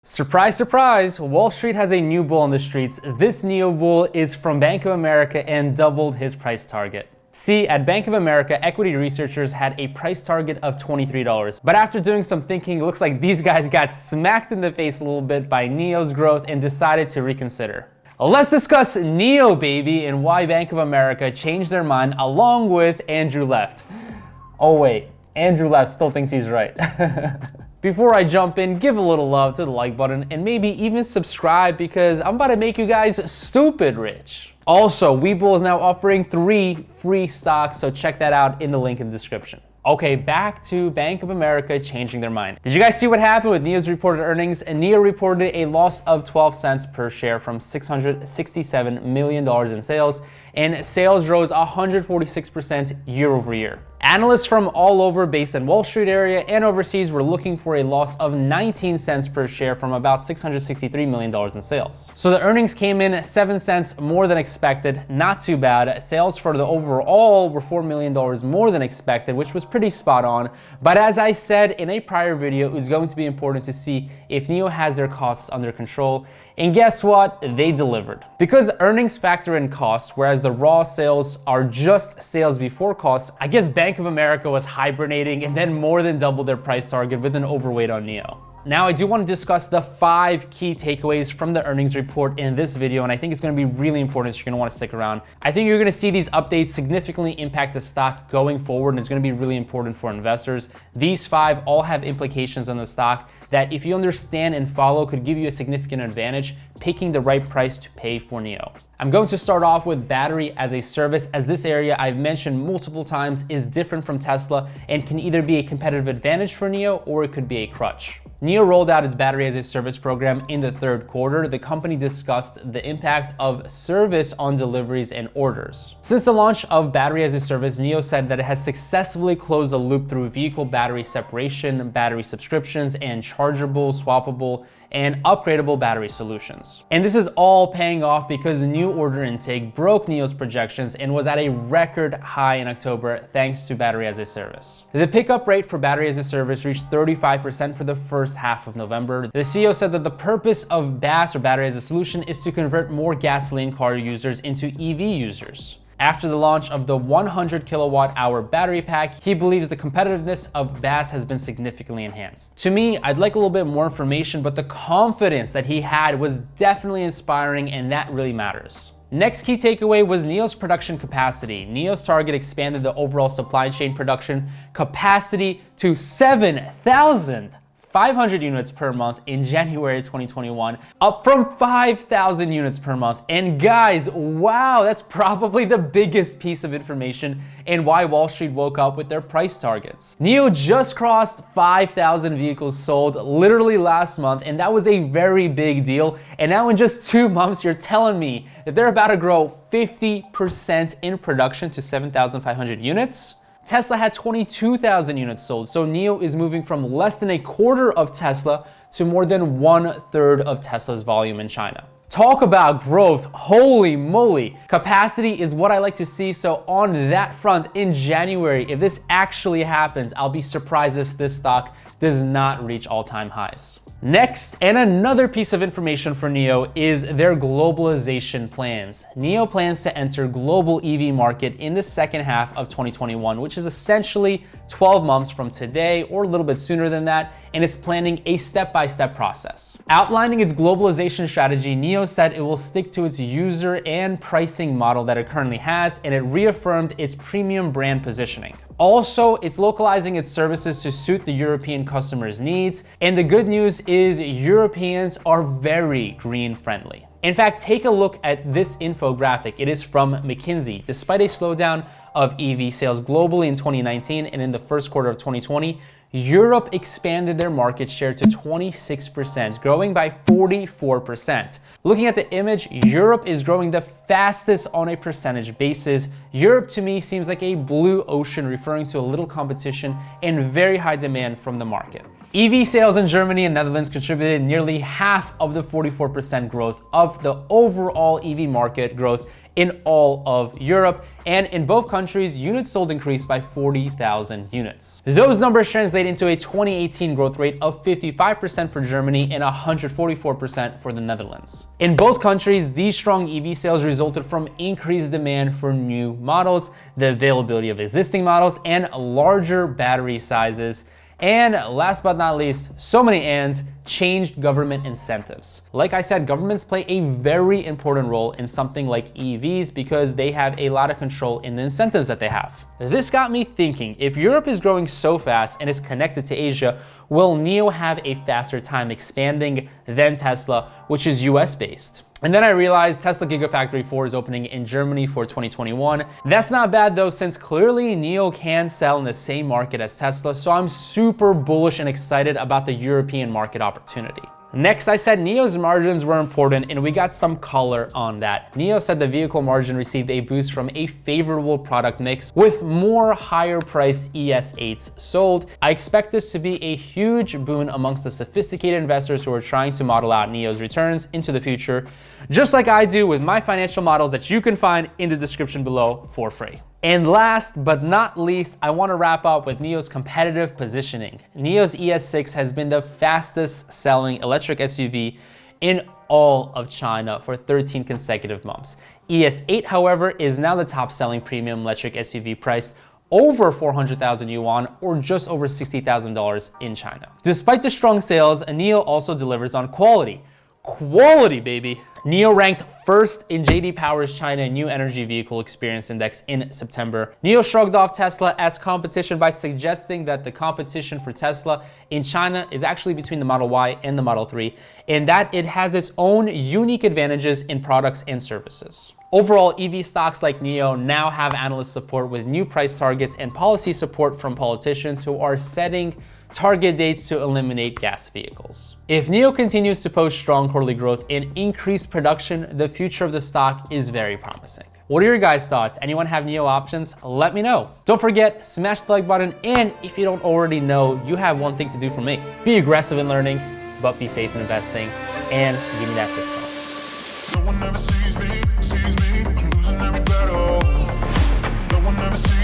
Surprise, surprise, Wall Street has a new bull on the streets. This NIO bull is from Bank of America and doubled his price target. See, at Bank of America, equity researchers had a price target of $23. But after doing some thinking, it looks like these guys got smacked in the face a little bit by NIO's growth and decided to reconsider. Let's discuss NIO, baby, and why Bank of America changed their mind along with Andrew Left. Oh wait, Andrew Left still thinks he's right. Before I jump in, give a little love to the like button and maybe even subscribe because I'm about to make you guys stupid rich. Also, Webull is now offering 3 free stocks, so check that out in the link in the description. Okay, back to Bank of America changing their mind. Did you guys see what happened with NIO's reported earnings? And NIO reported a loss of 12 cents per share from $667 million in sales, and sales rose 146% year over year. Analysts from all over, based in Wall Street area and overseas, were looking for a loss of 19 cents per share from about $663 million in sales. So the earnings came in 7 cents more than expected, not too bad. Sales for the overall were $4 million more than expected, which was pretty spot on. But as I said in a prior video, it's going to be important to see if NIO has their costs under control. And guess what? They delivered. Because earnings factor in costs, whereas the raw sales are just sales before costs, I guess Bank of America was hibernating and then more than doubled their price target with an overweight on NIO. Now, I do want to discuss the 5 key takeaways from the earnings report in this video, and I think it's going to be really important, so you're going to want to stick around. I think you're going to see these updates significantly impact the stock going forward, and it's going to be really important for investors. These 5 all have implications on the stock that, if you understand and follow, could give you a significant advantage picking the right price to pay for NIO. I'm going to start off with battery as a service, as this area I've mentioned multiple times is different from Tesla and can either be a competitive advantage for NIO or it could be a crutch. NIO rolled out its battery as a service program in the third quarter. The company discussed the impact of service on deliveries and orders. Since the launch of battery as a service, NIO said that it has successfully closed the loop through vehicle battery separation, battery subscriptions, and chargeable, swappable, and upgradable battery solutions. And this is all paying off because the new order intake broke NIO's projections and was at a record high in October thanks to battery as a service. The pickup rate for battery as a service reached 35% for the first half of November. The CEO said that the purpose of BaaS, or battery as a solution, is to convert more gasoline car users into EV users. After the launch of the 100 kilowatt hour battery pack, he believes the competitiveness of BaaS has been significantly enhanced. To me, I'd like a little bit more information, but the confidence that he had was definitely inspiring, and that really matters. Next key takeaway was NIO's production capacity. NIO's target expanded the overall supply chain production capacity to 7,500 units per month in January 2021, up from 5,000 units per month. And guys, wow, that's probably the biggest piece of information and why Wall Street woke up with their price targets. NIO just crossed 5,000 vehicles sold literally last month, and that was a very big deal. And now in just 2 months, you're telling me that they're about to grow 50% in production to 7,500 units? Tesla had 22,000 units sold, so NIO is moving from less than a quarter of Tesla to more than 1/3 of Tesla's volume in China. Talk about growth, holy moly. Capacity is what I like to see, so on that front, in January, if this actually happens, I'll be surprised if this stock does not reach all-time highs. Next, and another piece of information for NIO, is their globalization plans. NIO plans to enter global EV market in the second half of 2021, which is essentially 12 months from today, or a little bit sooner than that, and it's planning a step-by-step process. Outlining its globalization strategy, NIO said it will stick to its user and pricing model that it currently has, and it reaffirmed its premium brand positioning. Also, it's localizing its services to suit the European customers' needs, and the good news is Europeans are very green friendly. In fact, take a look at this infographic. It is from McKinsey. Despite a slowdown of EV sales globally in 2019 and in the first quarter of 2020, Europe expanded their market share to 26%, growing by 44%. Looking at the image, Europe is growing the fastest on a percentage basis. Europe to me seems like a blue ocean, referring to a little competition and very high demand from the market. EV sales in Germany and Netherlands contributed nearly half of the 44% growth of the overall EV market growth, in all of Europe. And in both countries, units sold increased by 40,000 units. Those numbers translate into a 2018 growth rate of 55% for Germany and 144% for the Netherlands. In both countries, these strong EV sales resulted from increased demand for new models, the availability of existing models, and larger battery sizes. And last but not least, so many ands, changed government incentives. Like I said, governments play a very important role in something like EVs because they have a lot of control in the incentives that they have. This got me thinking, if Europe is growing so fast and is connected to Asia, will NIO have a faster time expanding than Tesla, which is US based? And then I realized Tesla Gigafactory 4 is opening in Germany for 2021. That's not bad though, since clearly NIO can sell in the same market as Tesla, so I'm super bullish and excited about the European market opportunity. Next, I said NIO's margins were important and we got some color on that. NIO said the vehicle margin received a boost from a favorable product mix with more higher priced ES8s sold. I expect this to be a huge boon amongst the sophisticated investors who are trying to model out NIO's returns into the future, just like I do with my financial models that you can find in the description below for free. And last but not least, I want to wrap up with NIO's competitive positioning. NIO's ES6 has been the fastest selling electric SUV in all of China for 13 consecutive months. ES8, however, is now the top selling premium electric SUV priced over 400,000 yuan or just over $60,000 in China. Despite the strong sales, NIO also delivers on quality. Quality, baby. NIO ranked first in JD Power's China New Energy Vehicle Experience Index in September. NIO shrugged off Tesla as competition by suggesting that the competition for Tesla in China is actually between the Model Y and the Model 3, and that it has its own unique advantages in products and services. Overall, EV stocks like NIO now have analyst support with new price targets and policy support from politicians who are setting target dates to eliminate gas vehicles. If NIO continues to post strong quarterly growth and increased production, the future of the stock is very promising. What are your guys' thoughts? Anyone have NIO options? Let me know. Don't forget, smash the like button, and if you don't already know, you have one thing to do for me. Be aggressive in learning, but be safe in investing, and give me that fist bump. No one ever sees me, I'm losing every battle. No one ever sees